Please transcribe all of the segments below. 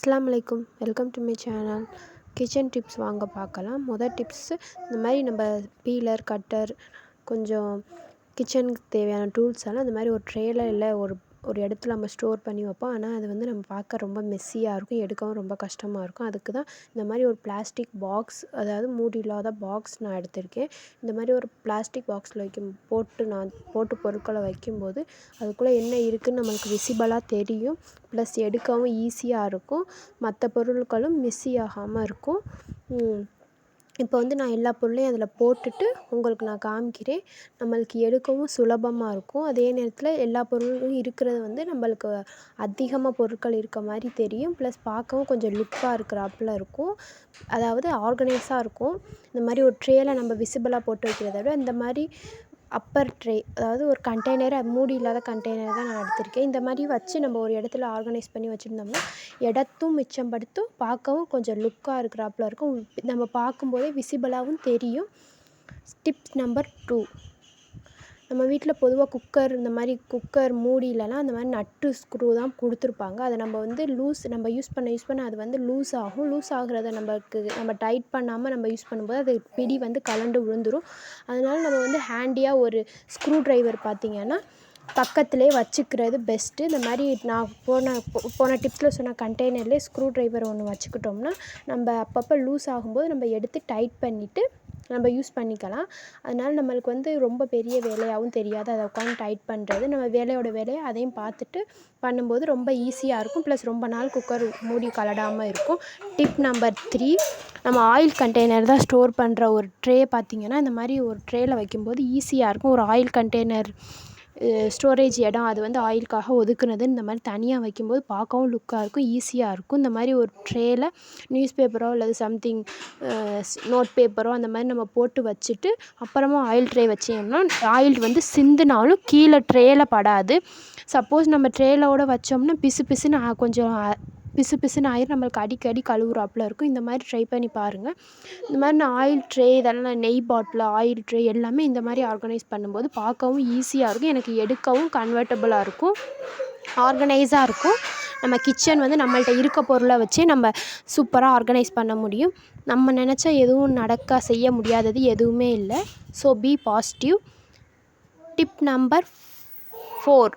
அஸ்ஸலாமு அலைக்கும். Welcome to my channel. Kitchen tips வாங்க பார்க்கலாம். மொதல் டிப்ஸு, இந்த மாதிரி நம்ம பீலர், கட்டர், கொஞ்சம் கிச்சனுக்கு தேவையான டூல்ஸ் எல்லாம் இந்த மாதிரி ஒரு ட்ரேயில் இல்லை ஒரு ஒரு இடத்துல நம்ம ஸ்டோர் பண்ணி வைப்போம். ஆனால் அது வந்து நம்ம பார்க்க ரொம்ப மெஸ்ஸியாக இருக்கும், எடுக்கவும் ரொம்ப கஷ்டமாக இருக்கும். அதுக்கு தான் இந்த மாதிரி ஒரு பிளாஸ்டிக் பாக்ஸ், அதாவது மூடி இல்லாத பாக்ஸ் நான் எடுத்திருக்கேன். இந்த மாதிரி ஒரு பிளாஸ்டிக் பாக்ஸில் போட்டு பொருட்களை வைக்கும்போது அதுக்குள்ளே என்ன இருக்குதுன்னு நம்மளுக்கு விசிபிளாக தெரியும். ப்ளஸ் எடுக்கவும் ஈஸியாக இருக்கும். மற்ற பொருட்களும் மிஸ்ஸி ஆகாமல் இருக்கும். இப்போ வந்து நான் எல்லா பொருளையும் அதில் போட்டுட்டு உங்களுக்கு நான் காமிக்கிறேன். நம்மளுக்கு எடுக்கவும் சுலபமாக இருக்கும். அதே நேரத்தில் எல்லா பொருளும் இருக்கிறது வந்து நம்மளுக்கு அதிகமாக பொருட்கள் இருக்க மாதிரி தெரியும். ப்ளஸ் பார்க்கவும் கொஞ்சம் லுக்காக இருக்கிறாப்புல இருக்கும். அதாவது ஆர்கனைஸாக இருக்கும். இந்த மாதிரி ஒரு ட்ரேயில் நம்ம விசிபிளாக போட்டு வைக்கிறத விட இந்த மாதிரி அப்பர் ட்ரே, அதாவது ஒரு கண்டெய்னர், மூடி இல்லாத கண்டெய்னர் தான் நான் எடுத்திருக்கேன். இந்த மாதிரி வச்சு நம்ம ஒரு இடத்துல ஆர்கனைஸ் பண்ணி வச்சுருந்தோம்னா இடத்தும் மிச்சப்படுத்தும், பார்க்கவும் கொஞ்சம் லுக்காக இருக்கிறாப்புல இருக்கும். நம்ம பார்க்கும்போதே விசிபிளாகவும் தெரியும். டிப்ஸ் நம்பர் 2, நம்ம வீட்டில் பொதுவாக குக்கர், இந்த மாதிரி குக்கர் மூடியிலலாம் அந்த மாதிரி நட்டு ஸ்க்ரூ தான் கொடுத்துருப்பாங்க. அதை நம்ம வந்து நம்ம யூஸ் பண்ண அது வந்து லூஸ் ஆகும். லூஸ் ஆகுறத நம்ம டைட் பண்ணாமல் நம்ம யூஸ் பண்ணும்போது அது பிடி வந்து கழண்டு விழுந்துடும். அதனால நம்ம வந்து ஹேண்டியாக ஒரு ஸ்க்ரூ ட்ரைவர் பார்த்திங்கன்னா பக்கத்துலேயே வச்சுக்கிறது பெஸ்ட்டு. இந்த மாதிரி நான் போன டிப்ஸில் சொன்ன கண்டெய்னர்லேயே ஸ்க்ரூ ட்ரைவர் ஒன்று வச்சுக்கிட்டோம்னா நம்ம அப்பப்போ லூஸ் ஆகும்போது நம்ம எடுத்து டைட் பண்ணிவிட்டு நம்ம யூஸ் பண்ணிக்கலாம். அதனால் நம்மளுக்கு வந்து ரொம்ப பெரிய வேலையாகவும் தெரியாது. அதை உட்காந்து டைட் பண்ணுறது, நம்ம வேலையை அதையும் பார்த்துட்டு பண்ணும்போது ரொம்ப ஈஸியாக இருக்கும். ப்ளஸ் ரொம்ப நாள் குக்கர் மூடி கலடாமல் இருக்கும். டிப் நம்பர் 3, நம்ம ஆயில் கண்டெய்னர் தான் ஸ்டோர் பண்ணுற ஒரு ட்ரே பார்த்திங்கன்னா இந்த மாதிரி ஒரு ட்ரேயில் வைக்கும்போது ஈஸியாக இருக்கும். ஒரு ஆயில் கண்டெய்னர் ஸ்டோரேஜ் இடம் அது வந்து ஆயிலுக்காக ஒதுக்குனது இந்த மாதிரி தனியாக வைக்கும்போது பார்க்கவும் லுக்காக இருக்கும், ஈஸியாக இருக்கும். இந்த மாதிரி ஒரு ட்ரேயில் நியூஸ் பேப்பரோ அல்லது சம்திங் நோட் பேப்பரோ அந்த மாதிரி நம்ம போட்டு வச்சுட்டு அப்புறமா ஆயில் ட்ரே வச்சோம்னா ஆயில் வந்து சிந்தினாலும் கீழே ட்ரேயில் படாது. சப்போஸ் நம்ம ட்ரேலோடு வச்சோம்னா பிசு பிசுன்னு ஆயிரும், நம்மளுக்கு அடிக்கடி கழுவுறாப்புல இருக்கும். இந்த மாதிரி ட்ரை பண்ணி பாருங்கள். இந்த மாதிரி நான் ஆயில் ட்ரே, இதெல்லாம் நெய் பாட்டில், ஆயில் ட்ரே எல்லாமே இந்த மாதிரி ஆர்கனைஸ் பண்ணும்போது பார்க்கவும் ஈஸியாக இருக்கும். எனக்கு எடுக்கவும் கன்வெர்ட்டபுளாக இருக்கும், ஆர்கனைஸாக இருக்கும். நம்ம கிச்சன் வந்து நம்மள்ட்ட இருக்க பொருளை வச்சே நம்ம சூப்பராக ஆர்கனைஸ் பண்ண முடியும். நம்ம நினச்சா எதுவும் செய்ய முடியாதது எதுவுமே இல்லை. So be positive. Tip number 4,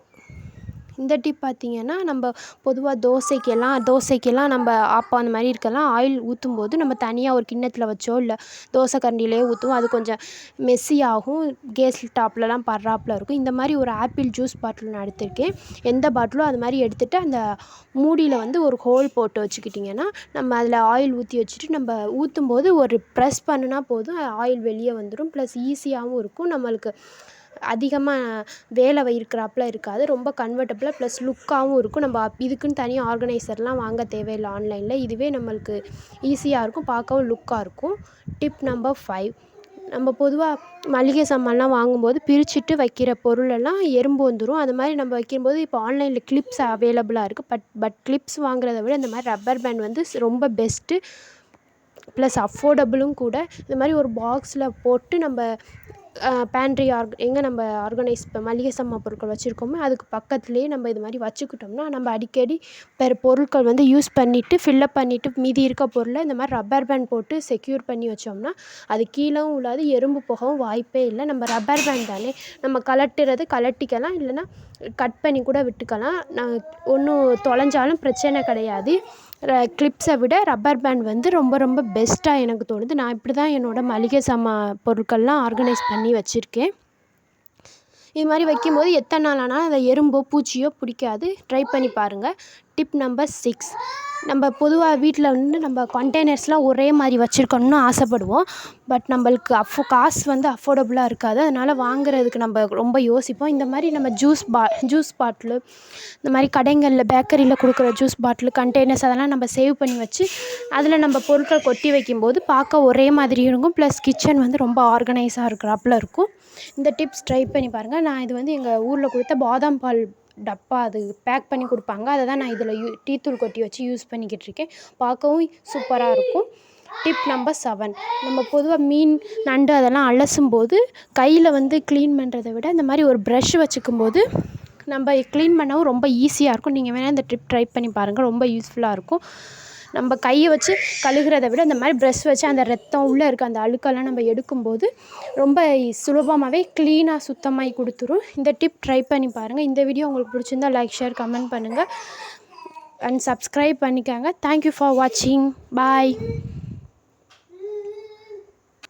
இந்த டிப் பார்த்திங்கன்னா நம்ம பொதுவாக தோசைக்கெல்லாம் நம்ம ஆப்பம் அந்த மாதிரி இருக்கலாம் ஆயில் ஊற்றும்போது நம்ம தனியாக ஒரு கிண்ணத்தில் வச்சோ இல்லை தோசை கரண்டிலேயே ஊற்றுவோம். அது கொஞ்சம் மெஸ்ஸி ஆகும், கேஸ் டாப்லலாம் படுறாப்புல இருக்கும். இந்த மாதிரி ஒரு ஆப்பிள் ஜூஸ் பாட்டில் நான் எடுத்திருக்கேன். எந்த பாட்டிலோ அது மாதிரி எடுத்துகிட்டு அந்த மூடியில் வந்து ஒரு ஹோல் போட்டு வச்சுக்கிட்டிங்கன்னா நம்ம அதில் ஆயில் ஊற்றி வச்சுட்டு நம்ம ஊற்றும்போது ஒரு ப்ரெஸ் பண்ணினா போதும், ஆயில் வெளியே வந்துடும். ப்ளஸ் ஈஸியாகவும் இருக்கும், நம்மளுக்கு அதிகமாக வேலை இருக்கிறாப்புல இருக்காது, ரொம்ப கன்வெர்ட்டபுளாக ப்ளஸ் லுக்காகவும் இருக்கும். நம்ம இதுக்குன்னு தனியாக ஆர்கனைசர்லாம் வாங்க தேவையில்லை ஆன்லைனில். இதுவே நம்மளுக்கு ஈஸியாக இருக்கும், பார்க்கவும் லுக்காக இருக்கும். டிப் நம்பர் 5, நம்ம பொதுவாக மளிகை சாமான்லாம் வாங்கும்போது பிரிச்சுட்டு வைக்கிற பொருளெல்லாம் எறும்பு வந்துடும். அது மாதிரி நம்ம வைக்கும்போது இப்போ ஆன்லைனில் கிளிப்ஸ் அவைலபிளாக இருக்குது. பட் கிளிப்ஸ் வாங்குறத விட இந்த மாதிரி ரப்பர் பேண்ட் வந்து ரொம்ப பெஸ்ட்டு, ப்ளஸ் அஃபோர்டபுளும் கூட. இந்த மாதிரி ஒரு பாக்ஸில் போட்டு நம்ம பேண்ட்ரி எங்கே நம்ம ஆர்கனைஸ் மளிகை சாமான் பொருட்கள் வச்சுருக்கோமோ அதுக்கு பக்கத்துலேயே நம்ம இது மாதிரி வச்சுக்கிட்டோம்னா நம்ம அடிக்கடி பொருட்கள் வந்து யூஸ் பண்ணிவிட்டு ஃபில்லப் பண்ணிவிட்டு மீதி இருக்க பொருளை இந்த மாதிரி ரப்பர் பேண்ட் போட்டு செக்யூர் பண்ணி வச்சோம்னா அது கீழவும் உள்ளாது, எறும்பு போகவும் வாய்ப்பே இல்லை. நம்ம ரப்பர் பேண்ட் தானே, நம்ம கலட்டிக்கலாம், இல்லைன்னா கட் பண்ணி கூட விட்டுக்கலாம். ஒன்றும் தொலைஞ்சாலும் பிரச்சனை கிடையாது. கிளிப்ஸை விட ரப்பர் பேண்ட் வந்து ரொம்ப ரொம்ப பெஸ்ட்டாக எனக்கு தோணுது. நான் இப்படி தான் என்னோடய மளிகை சாமான் பொருட்கள்லாம் ஆர்கனைஸ் பண்ணி வச்சுருக்கேன். இது மாதிரி வைக்கும்போது எத்தனை நாள் ஆனாலும் அதை எறும்போ பூச்சியோ பிடிக்காது. ட்ரை பண்ணி பாருங்கள். டிப் நம்பர் 6, நம்ம பொதுவாக வீட்டில் வந்து நம்ம கண்டெய்னர்ஸ்லாம் ஒரே மாதிரி வச்சுருக்கணும்னு ஆசைப்படுவோம். பட் நம்மளுக்கு காசு வந்து அஃபோர்டபுளாக இருக்காது. அதனால் வாங்குறதுக்கு நம்ம ரொம்ப யோசிப்போம். இந்த மாதிரி நம்ம ஜூஸ் பாட்டிலு, இந்த மாதிரி கடைகளில் பேக்கரியில் கொடுக்குற ஜூஸ் பாட்டிலு, கண்டெய்னர்ஸ் அதெல்லாம் நம்ம சேவ் பண்ணி வச்சு அதில் நம்ம பொருட்கள் கொட்டி வைக்கும்போது பார்க்க ஒரே மாதிரி இருக்கும். ப்ளஸ் கிச்சன் வந்து ரொம்ப ஆர்கனைஸாக இருக்கிறாப்புல இருக்கும். இந்த டிப்ஸ் ட்ரை பண்ணி பாருங்கள். நான் இது வந்து எங்கள் ஊரில் கொடுத்த பாதாம் பால் டப்பா, அது பேக் பண்ணி கொடுப்பாங்க. அதை தான் நான் இதில் டீத்தூள் கொட்டி வச்சு யூஸ் பண்ணிக்கிட்டு இருக்கேன். பார்க்கவும் சூப்பராக இருக்கும். டிப் நம்பர் 7, நம்ம பொதுவாக மீன், நண்டு அதெல்லாம் அலசும்போது கையில் வந்து க்ளீன் பண்ணுறதை விட இந்த மாதிரி ஒரு ப்ரஷ் வச்சுக்கும்போது நம்ம க்ளீன் பண்ணவும் ரொம்ப ஈஸியாக இருக்கும். நீங்கள் வேணால் இந்த ட்ரிப் ட்ரை பண்ணி பாருங்கள், ரொம்ப யூஸ்ஃபுல்லாக இருக்கும். நம்ம கையை வச்சு கழுகுறத விட இந்த மாதிரி ப்ரஷ் வச்சு அந்த ரத்தம் உள்ளே இருக்க அந்த அழுக்கெல்லாம் நம்ம எடுக்கும்போது ரொம்ப சுலபமாகவே க்ளீனாக சுத்தமாகி கொடுத்துரும். இந்த டிப் ட்ரை பண்ணி பாருங்கள். இந்த வீடியோ உங்களுக்கு பிடிச்சிருந்தா லைக், ஷேர், கமெண்ட் பண்ணுங்கள் அண்ட் சப்ஸ்கிரைப் பண்ணிக்கோங்க. தேங்க்யூ ஃபார் வாட்சிங். பாய்.